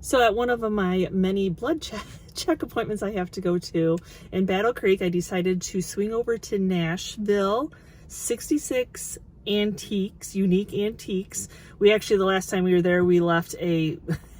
So at one of my many blood check appointments I have to go to in Battle Creek, I decided to swing over to Nashville, 66 Antiques, Unique Antiques. We actually, the last time we were there, we left a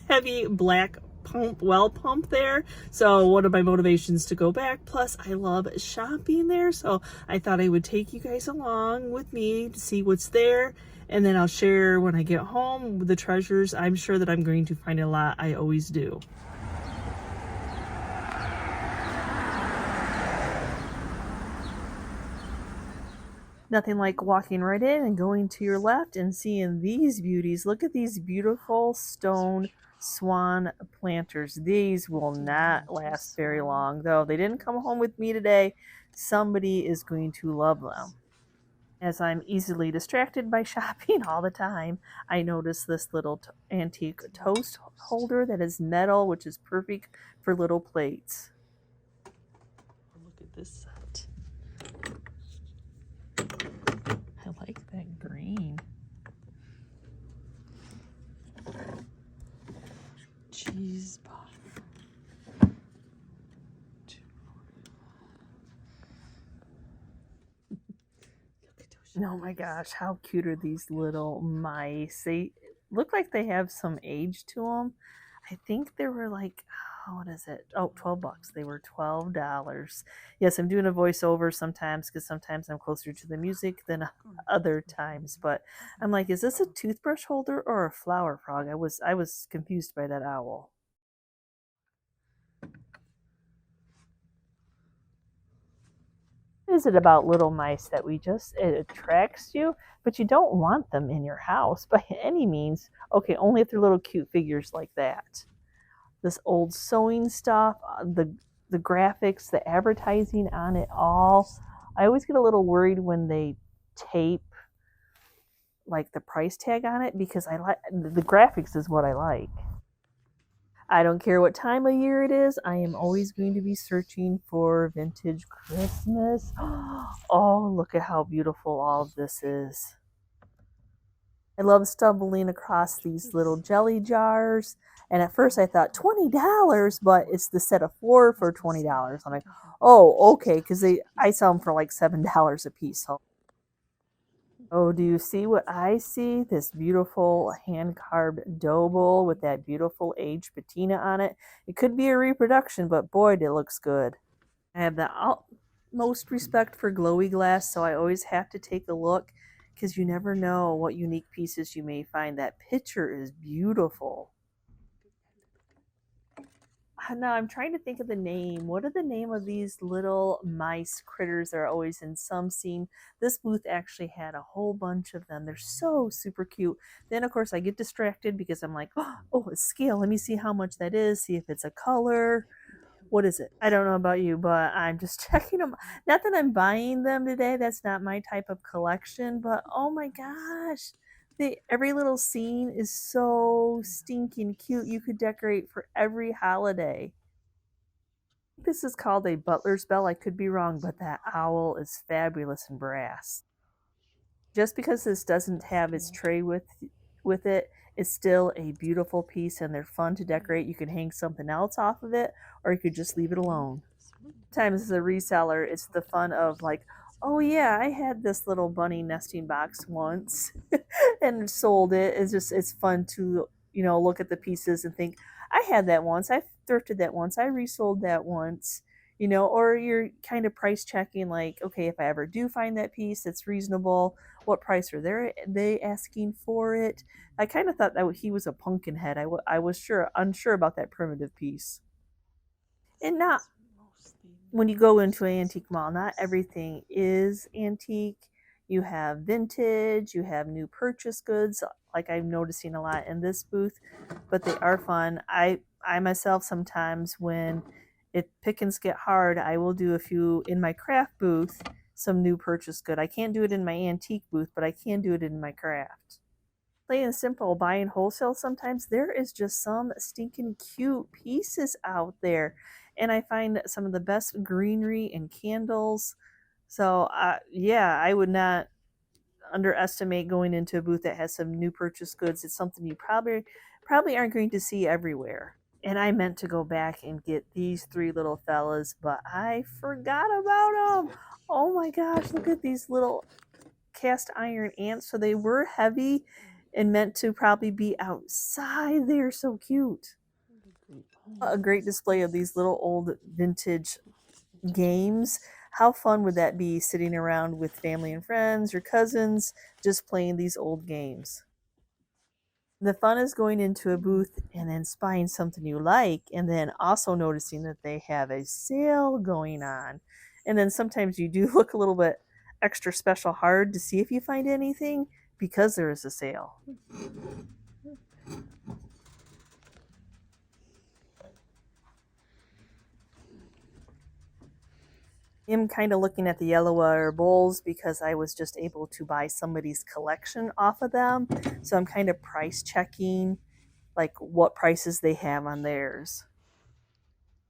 heavy black well pump there. So one of my motivations to go back, plus I love shopping there. So I thought I would take you guys along with me to see what's there. And then I'll share when I get home the treasures. I'm sure that I'm going to find a lot. I always do. Nothing like walking right in and going to your left and seeing these beauties. Look at these beautiful stone swan planters. These will not last very long, though. They didn't come home with me today. Somebody is going to love them. As I'm easily distracted by shopping all the time, I noticed this little antique toast holder that is metal, which is perfect for little plates. Look at this set. I like that green. Cheese puff. Oh my gosh, how cute are these little mice? They look like they have some age to them. I think they were like, oh, what is it? Oh, 12 bucks. They were $12. Yes, I'm doing a voiceover sometimes because sometimes I'm closer to the music than other times. But I'm like, is this a toothbrush holder or a flower frog? I was confused by that owl. What is it about little mice that it attracts you, but you don't want them in your house by any means? Okay, only if they're little cute figures like that. This old sewing stuff, the graphics, the advertising on it all. I always get a little worried when they tape like the price tag on it because I like the graphics is what I like. I don't care what time of year it is. I am always going to be searching for vintage Christmas. Oh, look at how beautiful all of this is. I love stumbling across these little jelly jars. And at first I thought $20, but it's the set of 4 for $20. I'm like, oh, okay, because I sell them for like $7 a piece. Oh, do you see what I see? This beautiful hand-carved dough bowl with that beautiful aged patina on it. It could be a reproduction, but boy, it looks good. I have the utmost respect for glowy glass, so I always have to take a look because you never know what unique pieces you may find. That picture is beautiful. Now I'm trying to think of the name. What are the name of these little mice critters that are always in some scene? This booth actually had a whole bunch of them. They're so super cute. Then of course I get distracted because I'm like, oh, a scale. Let me see how much that is. See if it's a color. What is it? I don't know about you, but I'm just checking them. Not that I'm buying them today. That's not my type of collection. But oh my gosh. Every little scene is so stinking cute. You could decorate for every holiday. This is called a butler's bell. I could be wrong, but that owl is fabulous in brass. Just because this doesn't have its tray with it, it's still a beautiful piece and they're fun to decorate. You can hang something else off of it or you could just leave it alone. Sometimes as a reseller, it's the fun of like, oh yeah, I had this little bunny nesting box once and sold it. It's fun to, look at the pieces and think, I had that once. I thrifted that once. I resold that once. Or you're kind of price checking like, okay, if I ever do find that piece that's reasonable, what price are they asking for it? I kind of thought that he was a pumpkin head. I was unsure about that primitive piece. And not when you go into an antique mall, not everything is antique. You have vintage, you have new purchase goods, like I'm noticing a lot in this booth, but they are fun. I myself sometimes when pickings get hard, I will do a few in my craft booth, some new purchase good. I can't do it in my antique booth, but I can do it in my craft. Plain and simple, buying wholesale sometimes, there is just some stinking cute pieces out there. And I find some of the best greenery and candles. So, yeah, I would not underestimate going into a booth that has some new purchase goods. It's something you probably probably aren't going to see everywhere. And I meant to go back and get these 3 little fellas, but I forgot about them. Oh my gosh, look at these little cast iron ants. So they were heavy and meant to probably be outside. They are so cute. A great display of these little old vintage games. How fun would that be, sitting around with family and friends or cousins just playing these old games? The fun is going into a booth and then spying something you like, and then also noticing that they have a sale going on. And then sometimes you do look a little bit extra special hard to see if you find anything because there is a sale. I'm kind of looking at the yellow wire bowls because I was just able to buy somebody's collection off of them. So I'm kind of price checking like what prices they have on theirs.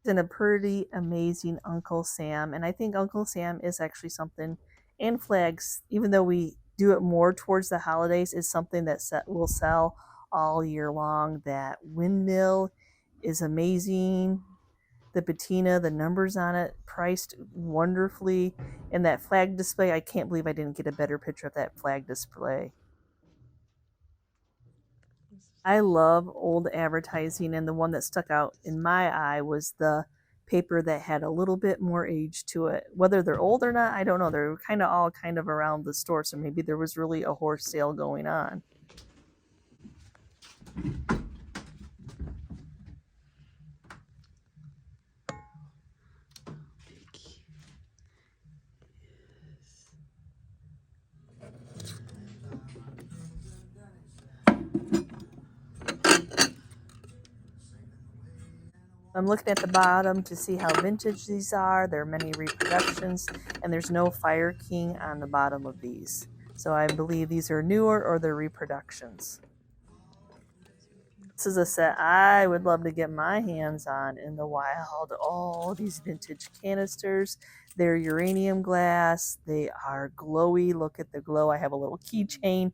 And a pretty amazing Uncle Sam. And I think Uncle Sam is actually something, and flags, even though we do it more towards the holidays, is something that will sell all year long. That windmill is amazing. The patina, the numbers on it, priced wonderfully. And that flag display, I can't believe I didn't get a better picture of that flag display. I love old advertising, and the one that stuck out in my eye was the paper that had a little bit more age to it. Whether they're old or not, I don't know. They're kind of all kind of around the store, so maybe there was really a horse sale going on. I'm looking at the bottom to see how vintage these are. There are many reproductions, and there's no Fire King on the bottom of these. So I believe these are newer or they're reproductions. This is a set I would love to get my hands on in the wild. Oh, these vintage canisters. They're uranium glass. They are glowy. Look at the glow. I have a little keychain.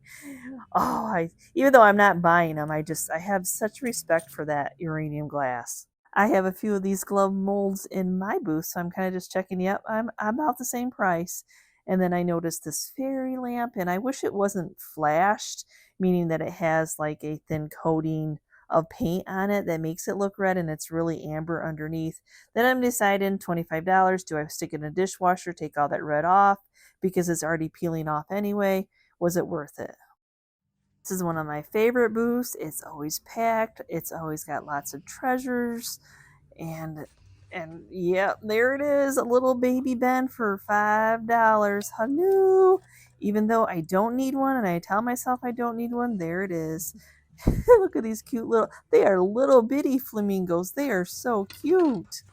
Oh, even though I'm not buying them, I have such respect for that uranium glass. I have a few of these glove molds in my booth, so I'm kind of just checking. Yep, I'm about the same price. And then I noticed this fairy lamp, and I wish it wasn't flashed, meaning that it has like a thin coating of paint on it that makes it look red, and it's really amber underneath. Then I'm deciding $25. Do I stick it in a dishwasher, take all that red off because it's already peeling off anyway? Was it worth it? This is one of my favorite booths. It's always packed. It's always got lots of treasures. And yeah, there it is. A little baby Ben for $5. Hello. Even though I don't need one and I tell myself I don't need one, there it is. Look at these cute they are little bitty flamingos. They are so cute.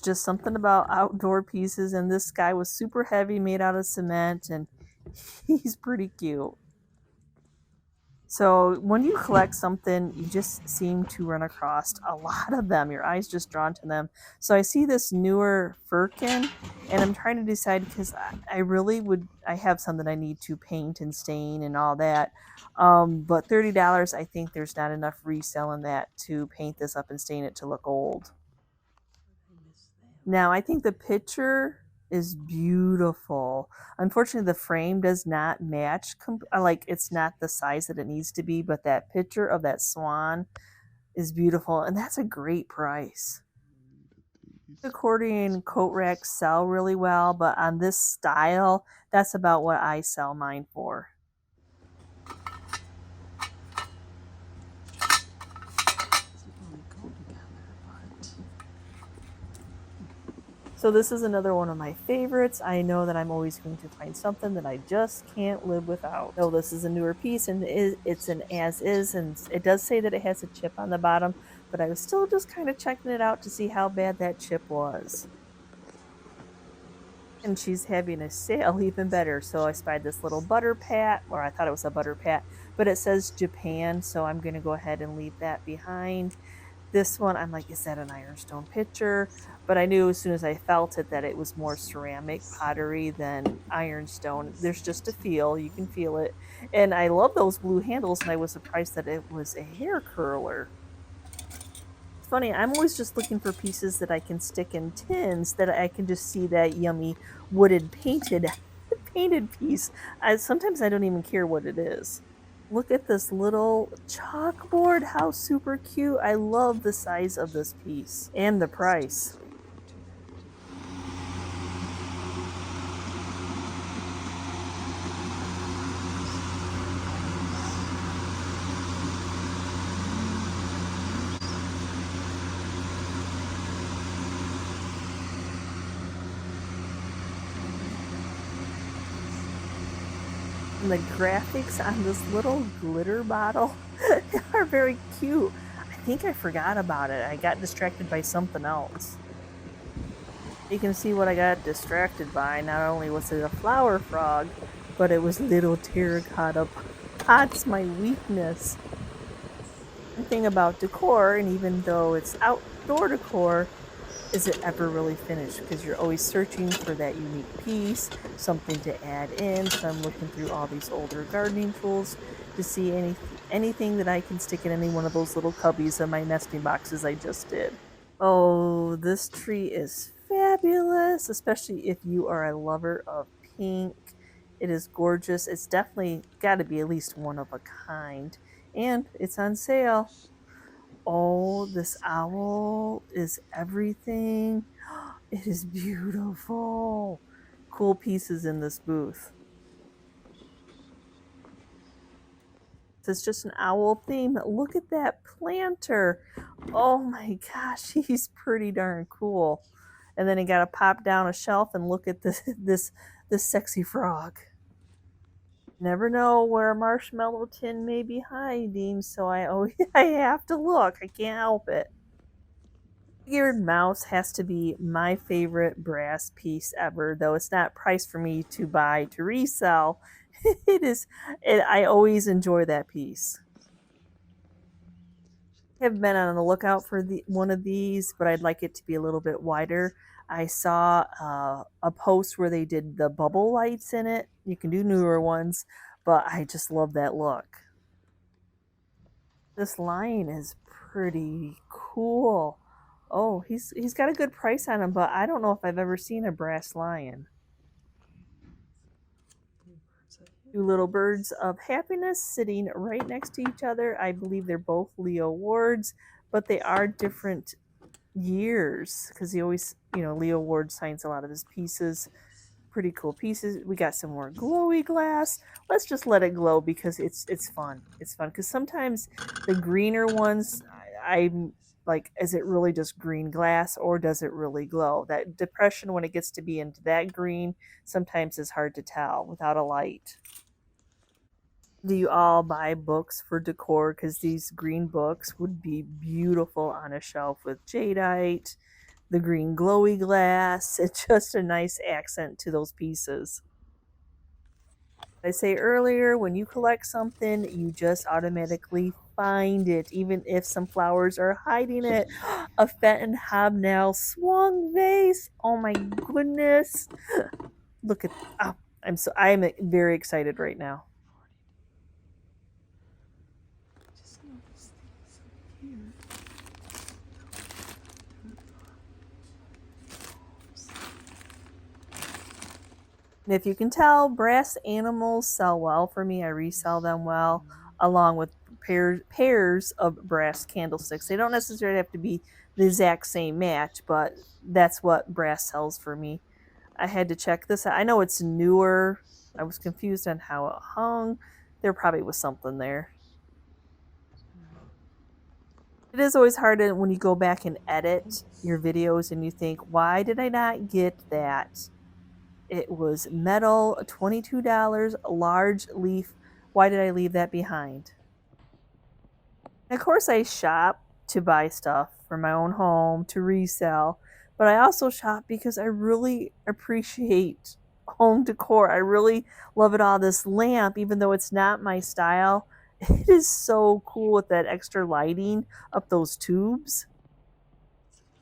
Just something about outdoor pieces, and this guy was super heavy, made out of cement, and he's pretty cute. So when you collect something, you just seem to run across a lot of them. Your eye's just drawn to them. So I see this newer firkin, and I'm trying to decide because I have some that I need to paint and stain and all that. But $30, I think there's not enough resale in that to paint this up and stain it to look old. Now, I think the picture is beautiful. Unfortunately, the frame does not match. Like, it's not the size that it needs to be, but that picture of that swan is beautiful, and that's a great price. Accordion coat racks sell really well, but on this style, that's about what I sell mine for. So this is another one of my favorites. I know that I'm always going to find something that I just can't live without. So this is a newer piece, and it's an as is, and it does say that it has a chip on the bottom, but I was still just kind of checking it out to see how bad that chip was. And she's having a sale, even better. So I spied this little butter pat, or I thought it was a butter pat, but it says Japan, so I'm going to go ahead and leave that behind. This one, I'm like, is that an ironstone pitcher? but I knew as soon as I felt it that it was more ceramic pottery than ironstone. There's just a feel, you can feel it. And I love those blue handles, and I was surprised that it was a hair curler. It's funny, I'm always just looking for pieces that I can stick in tins that I can just see that yummy wooded painted piece. Sometimes I don't even care what it is. Look at this little chalkboard. How super cute. I love the size of this piece and the price. And the graphics on this little glitter bottle are very cute. I think I forgot about it. I got distracted by something else. You can see what I got distracted by. Not only was it a flower frog, but it was little terracotta pots, my weakness. The thing about decor, and even though it's outdoor decor, is it ever really finished? Because you're always searching for that unique piece, something to add in. So I'm looking through all these older gardening tools to see anything that I can stick in any one of those little cubbies in my nesting boxes I just did. Oh, this tree is fabulous, especially if you are a lover of pink. It is gorgeous. It's definitely got to be at least one of a kind. And it's on sale. Oh, this owl is everything. It is beautiful. Cool pieces in this booth. It's just an owl theme. Look at that planter. Oh my gosh, he's pretty darn cool. And then he got to pop down a shelf and look at this sexy frog. Never know where a marshmallow tin may be hiding, so I have to look. I can't help it. Figured mouse has to be my favorite brass piece ever, though it's not priced for me to buy to resell. I always enjoy that piece. I have been on the lookout for one of these, but I'd like it to be a little bit wider. I saw a post where they did the bubble lights in it. You can do newer ones, but I just love that look. This lion is pretty cool. Oh, he's got a good price on him, but I don't know if I've ever seen a brass lion. Two little birds of happiness sitting right next to each other. I believe they're both Leo Wards, but they are different years because he always, Leo Ward signs a lot of his pieces. Pretty cool pieces. We got some more glowy glass. Let's just let it glow because it's fun. It's fun because sometimes the greener ones, I'm like, is it really just green glass or does it really glow? That depression when it gets to be into that green sometimes is hard to tell without a light. Do you all buy books for decor? Because these green books would be beautiful on a shelf with jadeite, the green glowy glass. It's just a nice accent to those pieces. I say earlier, when you collect something, you just automatically find it, even if some flowers are hiding it. A Fenton Hobnail swung vase. Oh my goodness. Look at, I'm very excited right now. And if you can tell, brass animals sell well for me. I resell them well, along with pairs of brass candlesticks. They don't necessarily have to be the exact same match, but that's what brass sells for me. I had to check this out. I know it's newer. I was confused on how it hung. There probably was something there. It is always hard when you go back and edit your videos and you think, why did I not get that? It was metal, $22, large leaf. Why did I leave that behind? And of course, I shop to buy stuff for my own home, to resell. But I also shop because I really appreciate home decor. I really love it all. This lamp, even though it's not my style, it is so cool with that extra lighting up those tubes.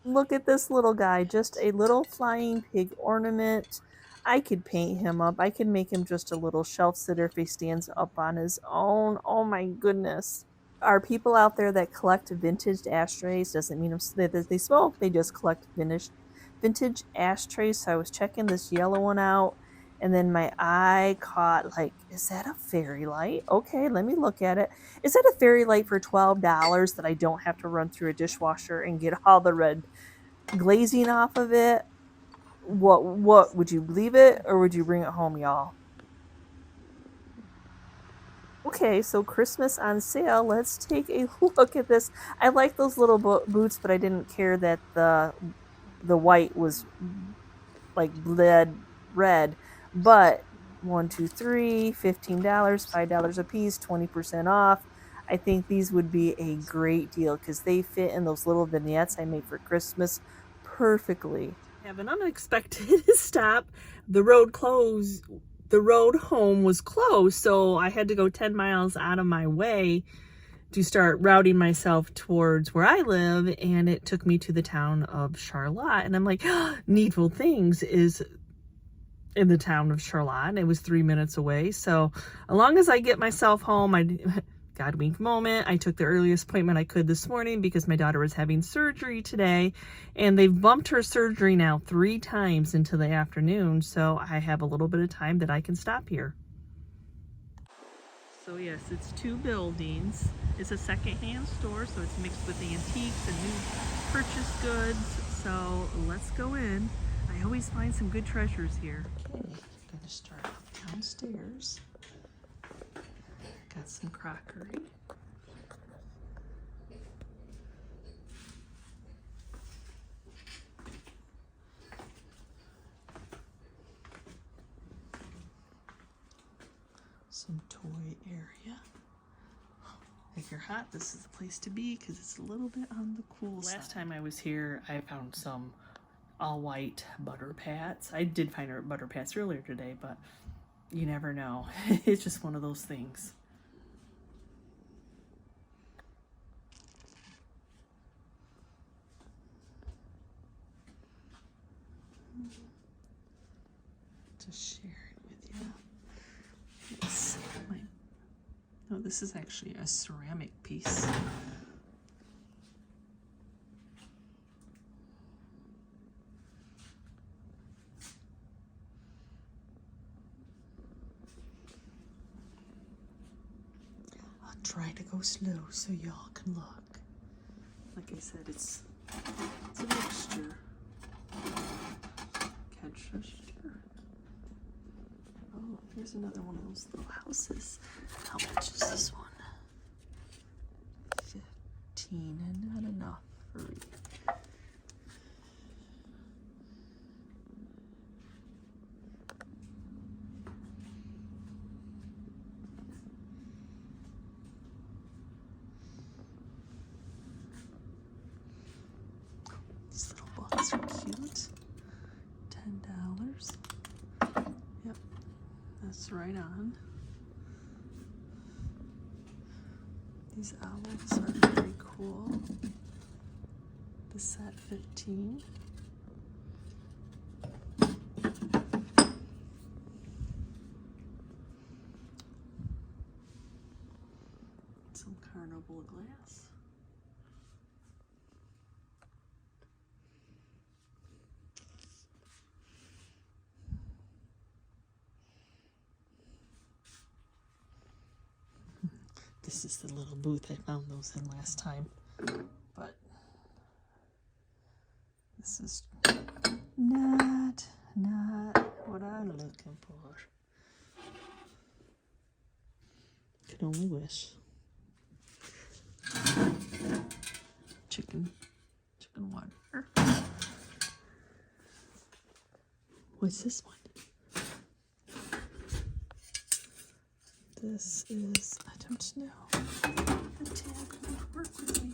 Look at this little guy, just a little flying pig ornament. I could paint him up. I could make him just a little shelf sitter if he stands up on his own. Oh my goodness. Are people out there that collect vintage ashtrays? Doesn't mean that they smoke, they just collect vintage ashtrays. So I was checking this yellow one out, and then my eye caught, like, is that a fairy light? Okay, let me look at it. Is that a fairy light for $12 that I don't have to run through a dishwasher and get all the red glazing off of it? What would you leave it, or would you bring it home, y'all? Okay, so Christmas on sale. Let's take a look at this. I like those little boots, but I didn't care that the white was like lead red. But 1, 2, 3, $15, $5 a piece, 20% off. I think these would be a great deal because they fit in those little vignettes I make for Christmas perfectly. Have an unexpected stop. The road home was closed, so I had to go 10 miles out of my way to start routing myself towards where I live, and it took me to the town of Charlotte. And I'm like, Needful Things is in the town of Charlotte. It was 3 minutes away. So as long as I get myself home, God wink moment, I took the earliest appointment I could this morning because my daughter was having surgery today, and they've bumped her surgery now 3 times into the afternoon. So I have a little bit of time that I can stop here. So yes, it's 2 buildings. It's a secondhand store, so it's mixed with antiques and new purchase goods. So let's go in. I always find some good treasures here. Okay, I'm gonna start off downstairs. Got some crockery. Some toy area. If you're hot, this is the place to be because it's a little bit on the cool side. Last time I was here, I found some all white butter pats. I did find our butter pats earlier today, but you never know. It's just one of those things. Just sharing with you. It's oh, this is actually a ceramic piece. I'll try to go slow so y'all can look. Like I said, it's a mixture. Catch register. Oh, here's another one of those little houses. How much is this one? 15, and not enough for me. These little boxes are cute. $10. Yep, that's right on. These owls are very cool. The set 15. Some carnival glass. This is the little booth I found those in last time, but this is not what I'm looking for. Could only wish. Chicken water. What's this one? This is, I don't know. The tag would work with me.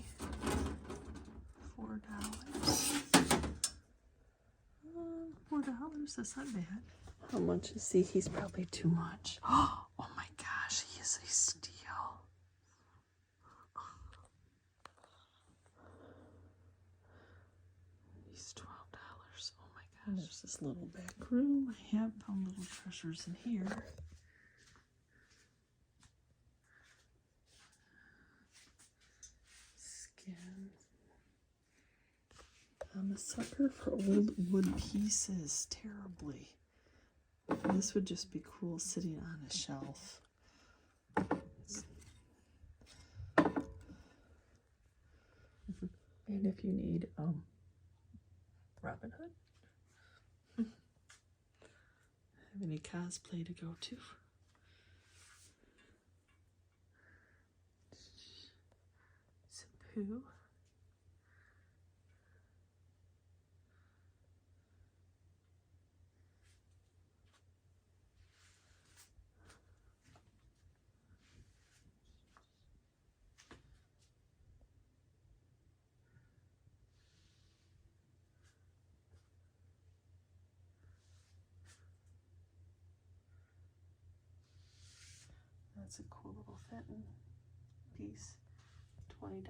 $4. $4, that's not bad. How much is he? He's probably too much. Oh my gosh, he is a steal. And there's this little back room. I have found little treasures in here. Skin. I'm a sucker for old wood pieces, terribly. This would just be cool sitting on a shelf. And if you need Robin Hood, have any cosplay to go to? Some poo. That's a cool little Fenton piece, $20.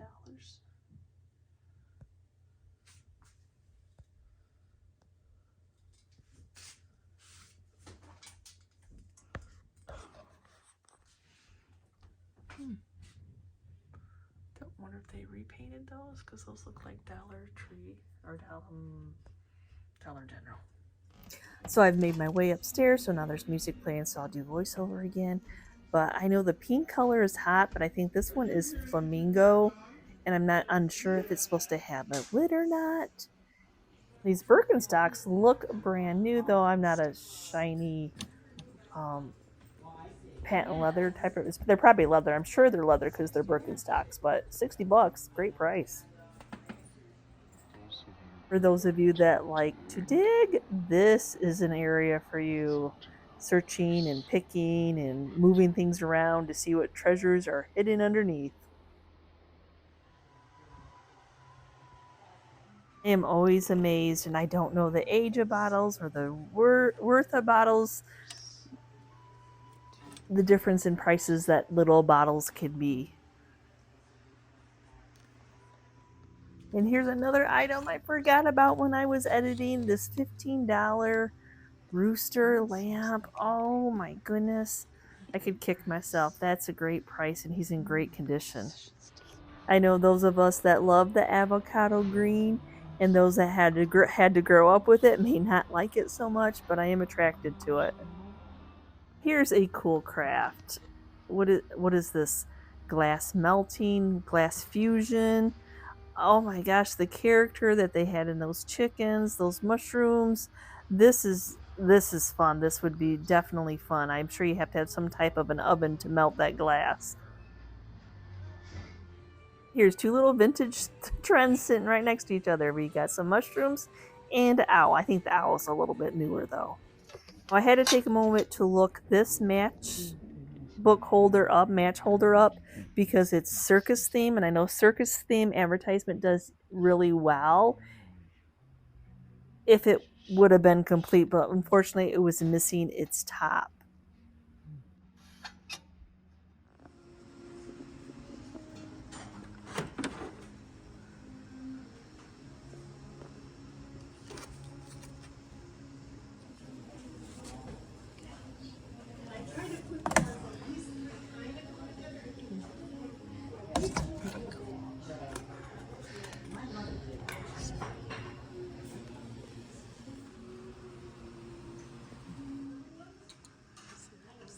Don't wonder if they repainted those, because those look like Dollar Tree or Dollar General. So I've made my way upstairs, so now there's music playing, so I'll do voiceover again. But I know the pink color is hot, but I think this one is flamingo, and I'm not unsure if it's supposed to have a lid or not. These Birkenstocks look brand new, though I'm not a shiny patent leather type of. They're probably leather. I'm sure they're leather because they're Birkenstocks, but $60, great price. For those of you that like to dig, this is an area for you. Searching and picking and moving things around to see what treasures are hidden underneath. I am always amazed, and I don't know the age of bottles or the worth of bottles, the difference in prices that little bottles can be. And here's another item I forgot about when I was editing, this $15 rooster lamp. Oh my goodness. I could kick myself. That's a great price, and he's in great condition. I know those of us that love the avocado green and those that had to grow up with it may not like it so much, but I am attracted to it. Here's a cool craft. What is this? Glass melting, glass fusion. Oh my gosh, the character that they had in those chickens, those mushrooms. This is fun. This would be definitely fun. I'm sure you have to have some type of an oven to melt that glass. Here's two little vintage trends sitting right next to each other. We got some mushrooms and an owl. I think the owl is a little bit newer though. Well, I had to take a moment to look this match holder up because it's circus theme, and I know circus theme advertisement does really well if it would have been complete, but unfortunately it was missing its top.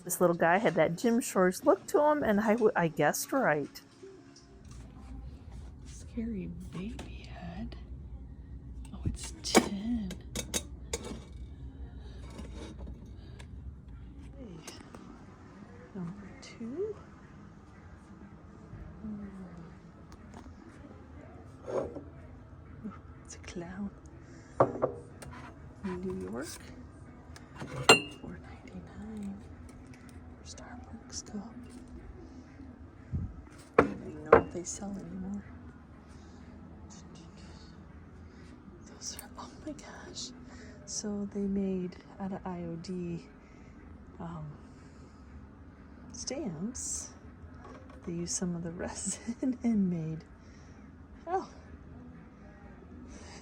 This little guy had that gym shorts look to him, and I guessed right. Scary baby head. Oh, it's 10. Number 2. It's a clown. New York. $4.99. Starbucks cup. I don't even know if they sell anymore. Those are, oh my gosh. So they made out of IOD stamps. They used some of the resin and made, oh,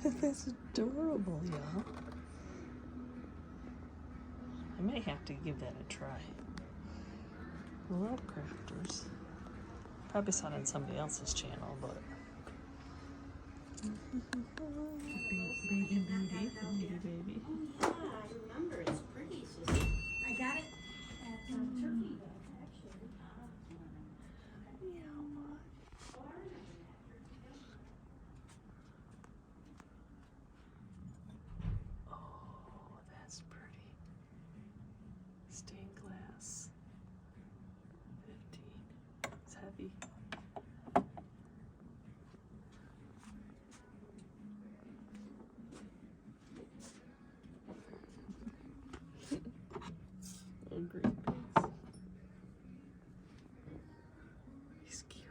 that's adorable, y'all. I may have to give that a try. World Crafters. Probably saw it on somebody else's channel, but. Baby. Yeah, I remember. It's pretty. It's just, I got it at Turkey, actually. Oh, that's pretty. Stained glass. 15. It's heavy. Little green beans. He's cute.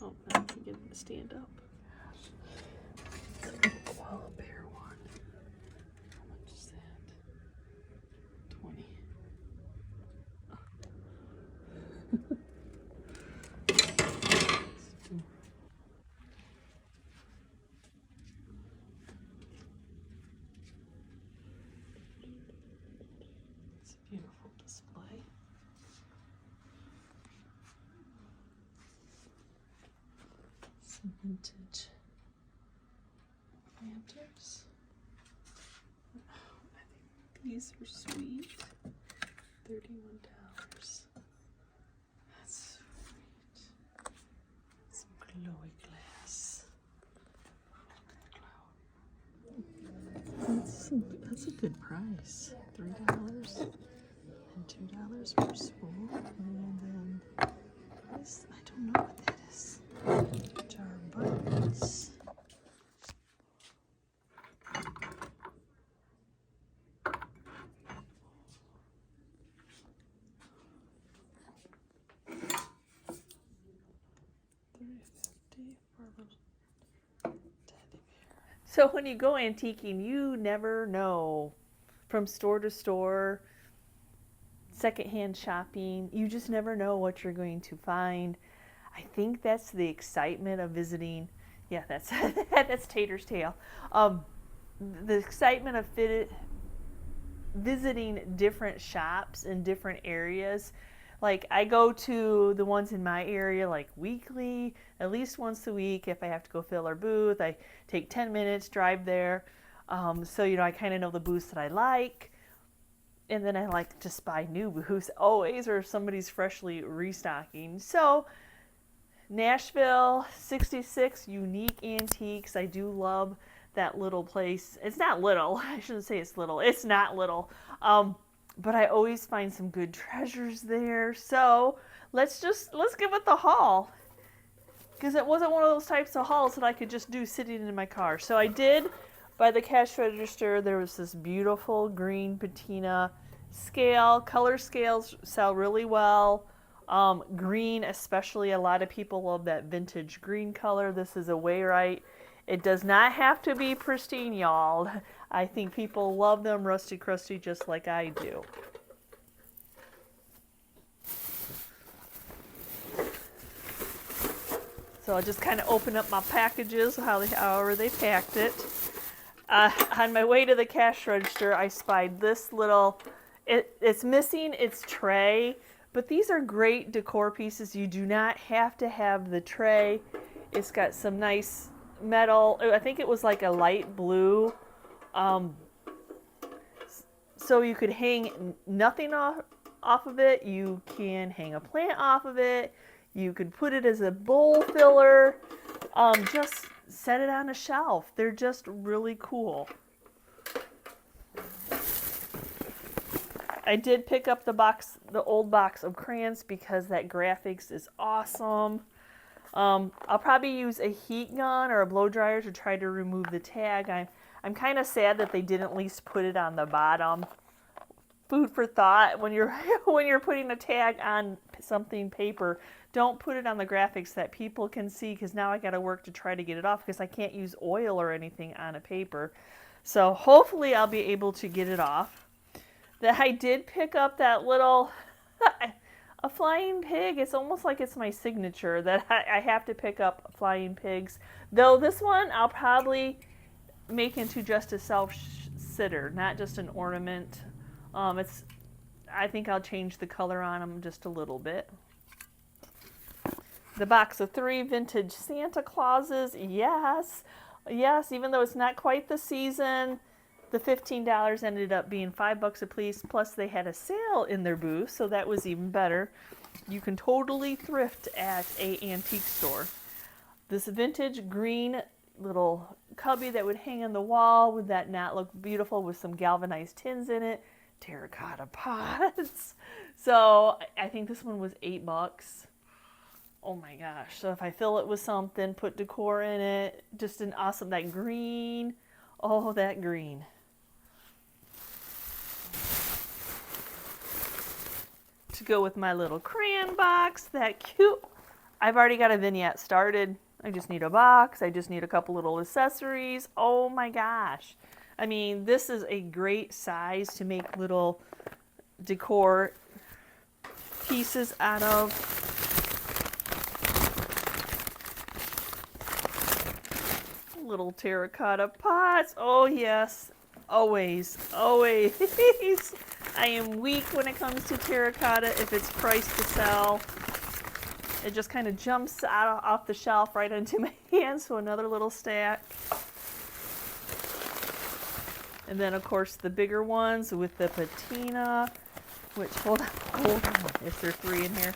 Oh, now I can get him to stand up. The koala bear one. How much is that? 20. It's a beautiful display. Some vintage lanterns. I think these are sweet. $31. That's sweet. Some glowy glass. That's a good price. $3 and $2 for spool. And then this, I don't know what that is. Jar of buttons. So when you go antiquing, you never know. From store to store, secondhand shopping, you just never know what you're going to find. I think that's the excitement of visiting. Yeah, that's that's Tater's tail. The excitement of visiting different shops in different areas. Like I go to the ones in my area like weekly, at least once a week. If I have to go fill our booth, I take 10 minutes, drive there. So, you know, I kind of know the booths that I like. And then I like to spy new booths always, or if somebody's freshly restocking. So, Nashville 66 Unique Antiques. I do love that little place. It's not little. I shouldn't say it's little. It's not little. But I always find some good treasures there. So let's give it the haul. Because it wasn't one of those types of hauls that I could just do sitting in my car. So I did, by the cash register, there was this beautiful green patina scale. Color scales sell really well. Green especially, a lot of people love that vintage green color. This is a Wayrite. It does not have to be pristine, y'all. I think people love them rusty crusty just like I do. So I'll just kind of open up my packages however they packed it. On my way to the cash register, I spied this little, it's missing its tray, but these are great decor pieces. You do not have to have the tray. It's got some nice metal. I think it was like a light blue. So you could hang nothing off of it. You can hang a plant off of it. You could put it as a bowl filler. Just set it on a shelf. They're just really cool. I did pick up the old box of crayons because that graphics is awesome. I'll probably use a heat gun or a blow dryer to try to remove the tag. I'm kind of sad that they didn't at least put it on the bottom. Food for thought, when you're putting a tag on something paper, don't put it on the graphics that people can see, because now I got to work to try to get it off because I can't use oil or anything on a paper. So hopefully I'll be able to get it off. That I did pick up that little A flying pig, it's almost like it's my signature that I have to pick up flying pigs. Though this one I'll probably make into just a self-sitter, not just an ornament. I think I'll change the color on them just a little bit. The box of 3 vintage Santa Clauses, yes. Yes, even though it's not quite the season, the $15 ended up being $5 a piece, plus they had a sale in their booth, so that was even better. You can totally thrift at a antique store. This vintage green little cubby that would hang on the wall, would that not look beautiful with some galvanized tins in it? Terracotta pots. So I think this one was $8. Oh my gosh. So if I fill it with something, put decor in it, just an awesome, that green. Oh, that green. To go with my little crayon box, that cute. I've already got a vignette started. I just need a box. I just need a couple little accessories. Oh my gosh. I mean, this is a great size to make little decor pieces out of. Little terracotta pots. Oh yes, always, always. I am weak when it comes to terracotta if it's priced to sell. It just kind of jumps out off the shelf right into my hand. So another little stack. And then of course the bigger ones with the patina, which hold on. Is there 3 in here?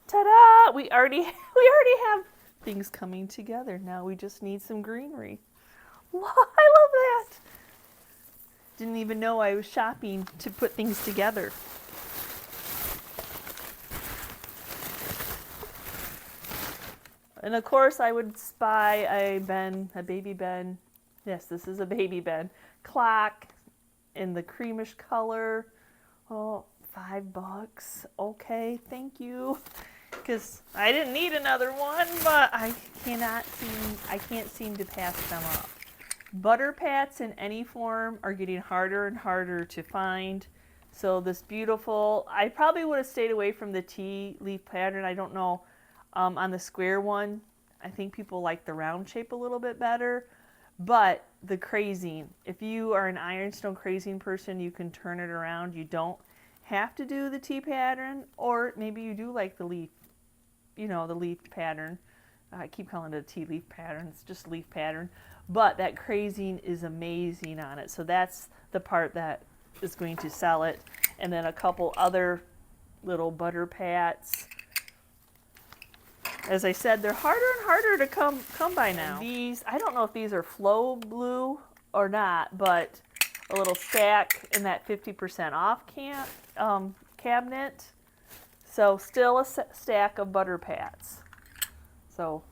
Ta-da! We already have things coming together. Now we just need some greenery. I love that. Didn't even know I was shopping to put things together. And of course I would spy a baby Ben. Yes, this is a baby Ben. Clock in the creamish color. Oh, $5. Okay, thank you. Because I didn't need another one, but I can't seem to pass them up. Butter pats in any form are getting harder and harder to find. So this beautiful, I probably would have stayed away from the tea leaf pattern. I don't know, on the square one, I think people like the round shape a little bit better. But the crazing, if you are an ironstone crazing person, you can turn it around. You don't have to do the tea pattern, or maybe you do like the leaf, the leaf pattern. I keep calling it a tea leaf pattern. It's just leaf pattern. But that crazing is amazing on it. So that's the part that is going to sell it. And then a couple other little butter pats. As I said, they're harder and harder to come by now. These, I don't know if these are flow blue or not, but a little stack in that 50% off cabinet. So still a stack of butter pats. So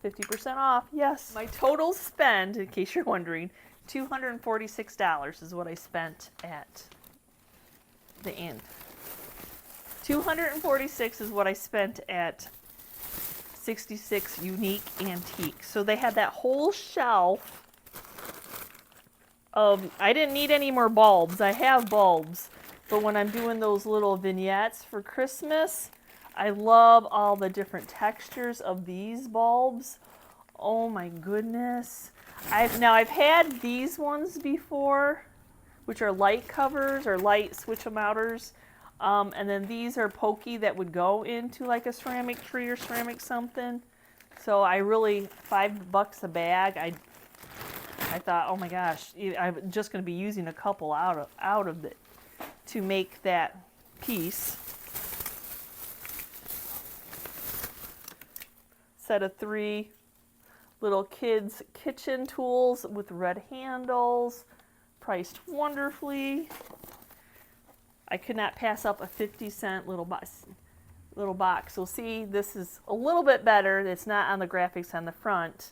50% off, yes. My total spend, in case you're wondering, $246 is what I spent at the end. $246 is what I spent at 66 Unique Antiques. So they had that whole shelf of, I didn't need any more bulbs. I have bulbs. But when I'm doing those little vignettes for Christmas, I love all the different textures of these bulbs. Oh my goodness. I've had these ones before, which are light covers or light switch them outers. And then these are pokey that would go into like a ceramic tree or ceramic something. So I really, $5 a bag. I thought, oh my gosh, I'm just going to be using a couple out of it to make that piece. Set of 3 little kids kitchen tools with red handles, priced wonderfully. I could not pass up a 50-cent little box. So see, this is a little bit better. It's not on the graphics on the front.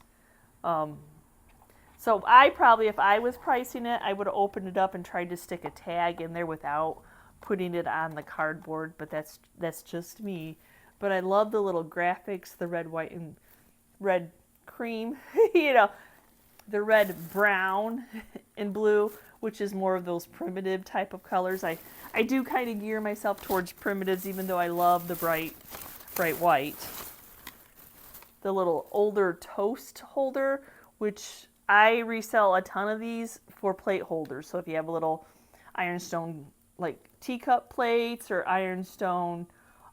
So I probably, if I was pricing it, I would have opened it up and tried to stick a tag in there without putting it on the cardboard, but that's just me. But I love the little graphics, the red, white, and red cream, you know, the red, brown, and blue, which is more of those primitive type of colors. I do kind of gear myself towards primitives, even though I love the bright white. The little older toast holder, which I resell a ton of these for plate holders. So if you have a little ironstone like teacup plates or ironstone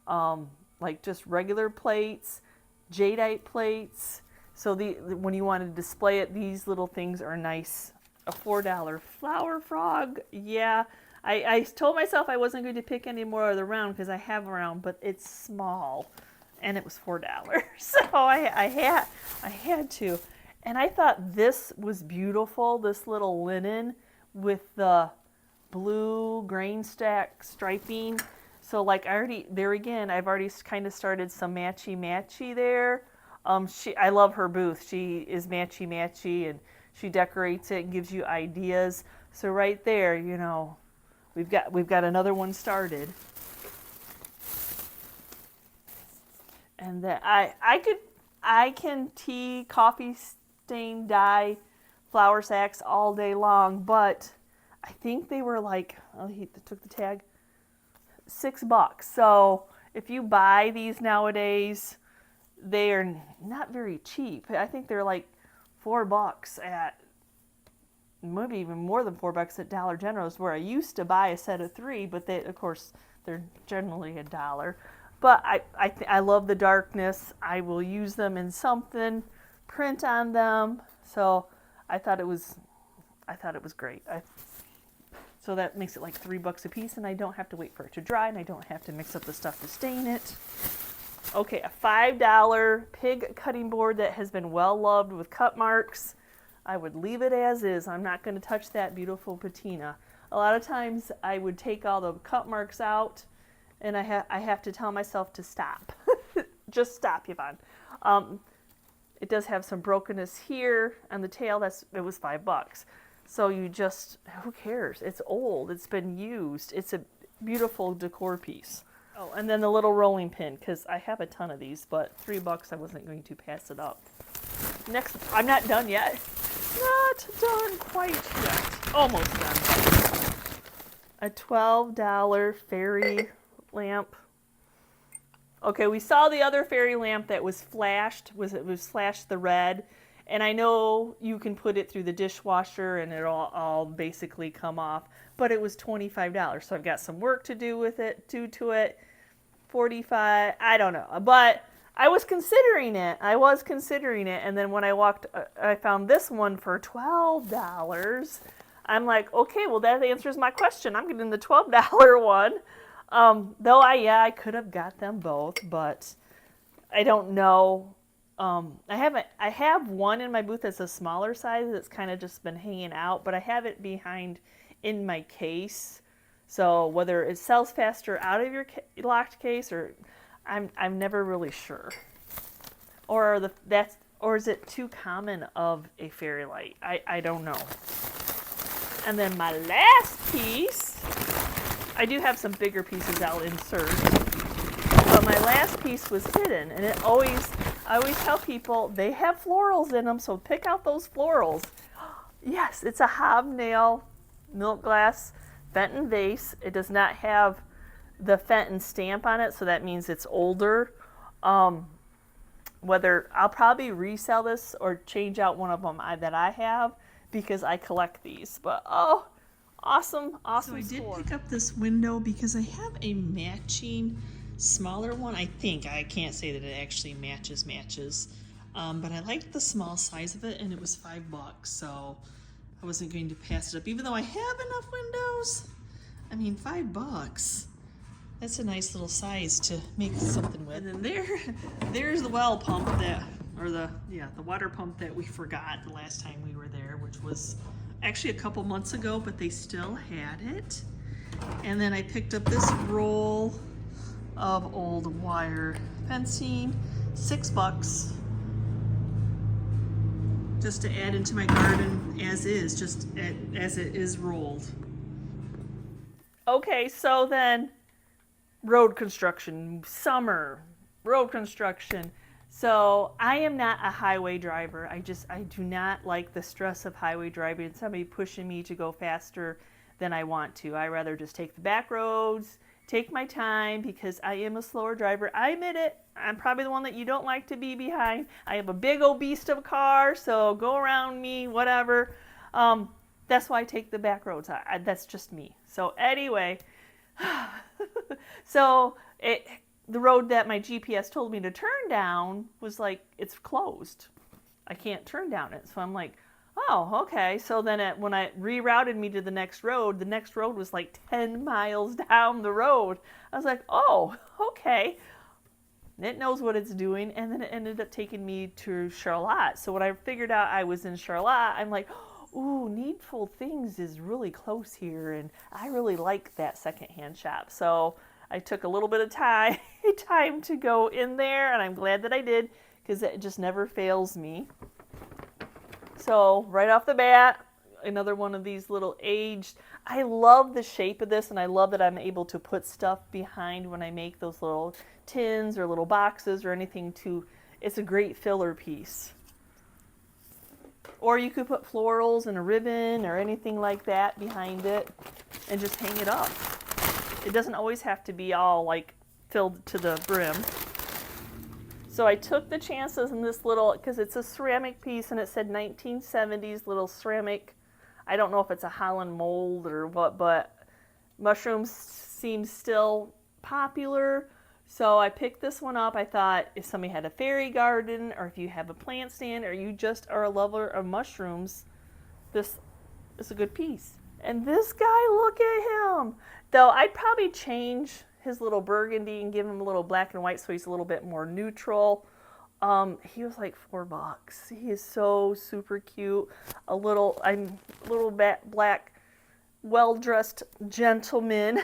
like just regular plates, jadeite plates. So when you want to display it, these little things are nice. A $4 flower frog. Yeah, I told myself I wasn't going to pick any more of the round because I have a round, but it's small, and it was $4. So I had to. And I thought this was beautiful, this little linen with the blue grain stack striping. So like there again, I've already kind of started some matchy there. I love her booth. She is matchy and she decorates it and gives you ideas. So right there, you know, we've got another one started. And then I can tea, coffee stain, dye, flour sacks all day long, but I think they were like, oh, he took the tag, $6. So if you buy these nowadays, they are not very cheap. I think they're like $4 at, maybe even more than $4 at Dollar General's, where I used to buy a set of 3, but they, of course, they're generally $1. But I love the darkness. I will use them in something, print on them. So I thought it was great. So that makes it like $3 a piece, and I don't have to wait for it to dry, and I don't have to mix up the stuff to stain it. Okay, a $5 pig cutting board that has been well loved with cut marks. I would leave it as is. I'm not going to touch that beautiful patina. A lot of times I would take all the cut marks out, and I have to tell myself to stop. Just stop, Yvonne. It does have some brokenness here on the tail. It was $5. So you just, who cares? It's old. It's been used. It's a beautiful decor piece. Oh, and then the little rolling pin, because I have a ton of these, but $3 I wasn't going to pass it up. Next, I'm not done yet. Not done quite yet. Almost done. A $12 fairy lamp. Okay, we saw the other fairy lamp that was flashed. It was flashed the red. And I know you can put it through the dishwasher and it'll all basically come off. But it was $25. So I've got some work to do with it, to it. $45, I don't know. But I was considering it. And then when I found this one for $12. I'm like, okay, well that answers my question. I'm getting the $12 one. Though I could have got them both, but I don't know. I have one in my booth that's a smaller size that's kind of just been hanging out, but I have it behind in my case. So whether it sells faster out of your locked case, or I'm never really sure. Or is it too common of a fairy light? I don't know. And then my last piece, I do have some bigger pieces I'll insert. But my last piece was hidden, and I always tell people they have florals in them, so pick out those florals. Yes, it's a hobnail milk glass Fenton vase. It does not have the Fenton stamp on it, so that means it's older. Whether I'll probably resell this or change out one of them that I have, because I collect these. But oh, awesome So I did pick up this window because I have a matching smaller one. I can't say that it actually matches. But I liked the small size of it, and it was $5, so I wasn't going to pass it up. Even though I have enough windows, I mean, $5. That's a nice little size to make something with. And then there's the well pump the water pump that we forgot the last time we were there, which was actually a couple months ago, but they still had it. And then I picked up this roll of old wire fencing, $6, just to add into my garden as is, as it is rolled. Okay, so then road construction, summer, road construction. So I am not a highway driver. I do not like the stress of highway driving and somebody pushing me to go faster than I want to. I rather just take the back roads, take my time because I am a slower driver. I admit it. I'm probably the one that you don't like to be behind. I have a big old beast of a car, so go around me, whatever. That's why I take the back roads. That's just me. So anyway, so the road that my GPS told me to turn down was like, it's closed. I can't turn down it. So I'm like, oh, okay. So then when it rerouted me to the next road was like 10 miles down the road. I was like, oh, okay. It knows what it's doing. And then it ended up taking me to Charlotte. So when I figured out I was in Charlotte, I'm like, ooh, Needful Things is really close here, and I really like that secondhand shop. So I took a little bit of time to go in there, and I'm glad that I did because it just never fails me. So right off the bat, another one of these little aged. I love the shape of this, and I love that I'm able to put stuff behind when I make those little tins or little boxes or anything. It's a great filler piece. Or you could put florals and a ribbon or anything like that behind it and just hang it up. It doesn't always have to be all like filled to the brim. So I took the chances in this little, because it's a ceramic piece and it said 1970s little ceramic. I don't know if it's a Holland mold or what, but mushrooms seem still popular. So I picked this one up. I thought if somebody had a fairy garden or if you have a plant stand or you just are a lover of mushrooms, this is a good piece. And this guy, look at him. Though I'd probably change his little burgundy and give him a little black and white so he's a little bit more neutral. He was like $4. He is so super cute. A little black, well-dressed gentleman.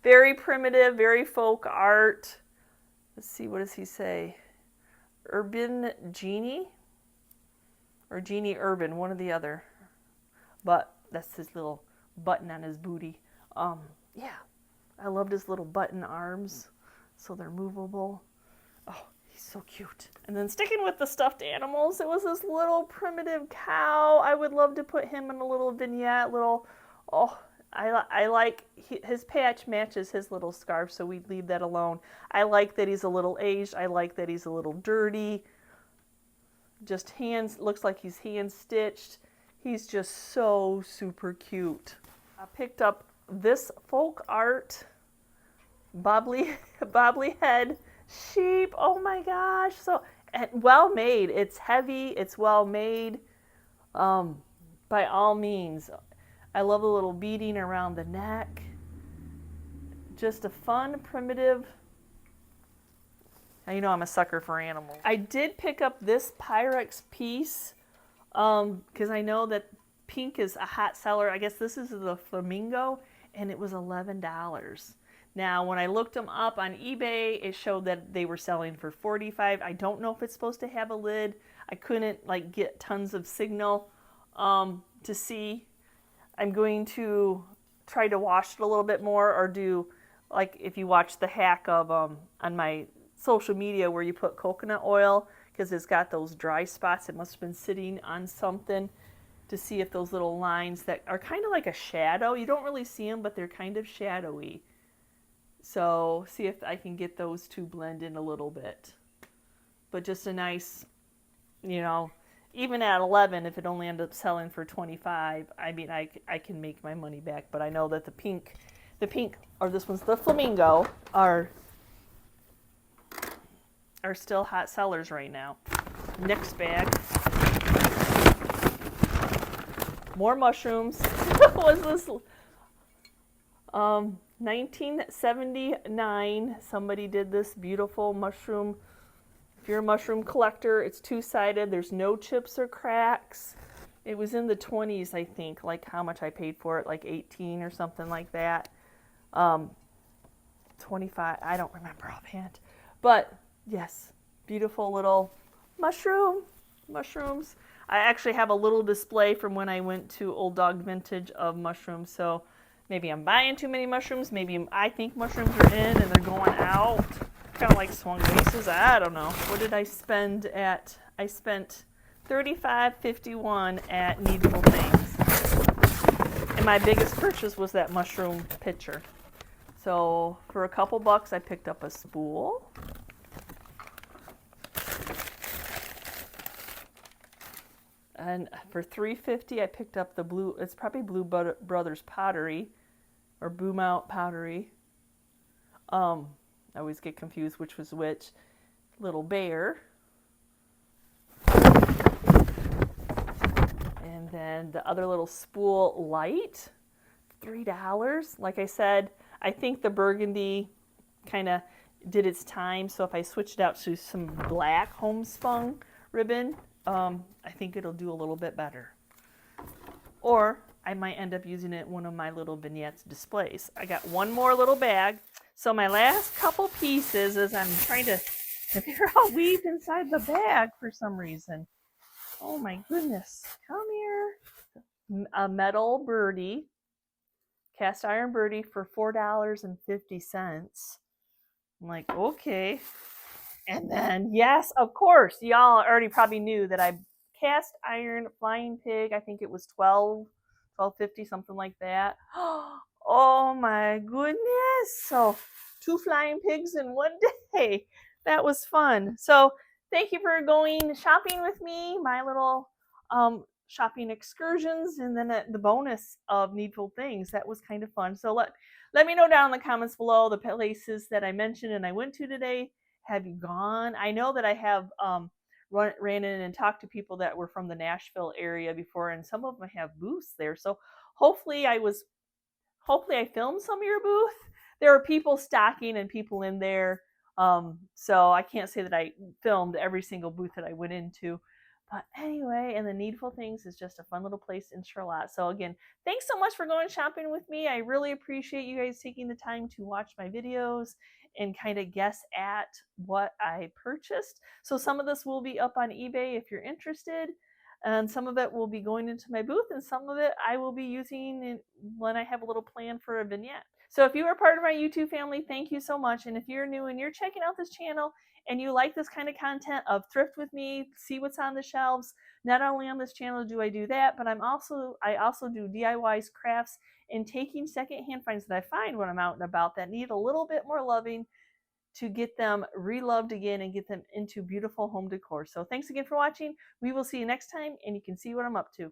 Very primitive, very folk art. Let's see, what does he say? Urban Genie? Or Genie Urban, one or the other. But that's his little button on his booty. Yeah, I loved his little button arms. So they're movable. Oh, he's so cute. And then sticking with the stuffed animals, it was this little primitive cow. I would love to put him in a little vignette, I like his patch matches his little scarf, so we'd leave that alone. I like that he's a little aged. I like that he's a little dirty. Just looks like he's hand stitched. He's just so super cute. I picked up this folk art bobbly head sheep. Oh my gosh, so well made. It's heavy. It's well made. By all means. I love the little beading around the neck. Just a fun, primitive. Now, you know I'm a sucker for animals. I did pick up this Pyrex piece because I know that pink is a hot seller. I guess this is the flamingo, and it was $11. Now, when I looked them up on eBay, it showed that they were selling for $45. I don't know if it's supposed to have a lid. I couldn't get tons of signal to see. I'm going to try to wash it a little bit more or do, if you watch the hack of on my social media where you put coconut oil because it's got those dry spots. It must have been sitting on something to see if those little lines that are kind of like a shadow. You don't really see them, but they're kind of shadowy. So see if I can get those to blend in a little bit. But just a nice, even at 11, if it only ends up selling for 25, I mean, I can make my money back. But I know that the pink, or this one's the flamingo, are still hot sellers right now. Next bag. More mushrooms. What was this? 1979. Somebody did this beautiful mushroom. If you're a mushroom collector, it's two-sided. There's no chips or cracks. It was in the 20s, I think, how much I paid for it, 18 or something like that. 25, I don't remember offhand. But, yes, beautiful little mushrooms. I actually have a little display from when I went to Old Dog Vintage of mushrooms, so Maybe I'm buying too many mushrooms. Maybe I think mushrooms are in and they're going out. Kind of like swung bases. I don't know. What did I spend at? I spent $35.51 at Needful Things. And my biggest purchase was that mushroom pitcher. So for a couple bucks, I picked up a spool. And for $3.50, I picked up the blue, it's probably Blue Brothers pottery, or Boom Out pottery. I always get confused which was which. Little bear. And then the other little spool light, $3. Like I said, I think the burgundy kind of did its time. So if I switched out to some black homespun ribbon, I think it'll do a little bit better. Or I might end up using it in one of my little vignettes displays. I got one more little bag. So my last couple pieces is I'm trying to, they're all weaved inside the bag for some reason. Oh my goodness. Come here. A metal birdie, cast iron birdie for $4.50. I'm like, okay. And then, yes, of course, y'all already probably knew that I cast iron flying pig. I think it was $12.50, something like that. Oh my goodness. So 2 flying pigs in one day. That was fun. So thank you for going shopping with me, my little shopping excursions, and then the bonus of Needful Things. That was kind of fun. So let me know down in the comments below the places that I mentioned and I went to today. Have you gone? I know that I have ran in and talked to people that were from the Nashville area before, and some of them have booths there. So hopefully I filmed some of your booth. There are people stocking and people in there. So I can't say that I filmed every single booth that I went into. But anyway, and the Needful Things is just a fun little place in Charlotte. So again, thanks so much for going shopping with me. I really appreciate you guys taking the time to watch my videos and kind of guess at what I purchased. So some of this will be up on eBay if you're interested. And some of it will be going into my booth, and some of it I will be using when I have a little plan for a vignette. So if you are part of my YouTube family, thank you so much. And if you're new and you're checking out this channel and you like this kind of content of thrift with me, see what's on the shelves, not only on this channel do I do that, but I also do DIYs, crafts, and taking secondhand finds that I find when I'm out and about that need a little bit more loving to get them reloved again and get them into beautiful home decor. So thanks again for watching. We will see you next time, and you can see what I'm up to.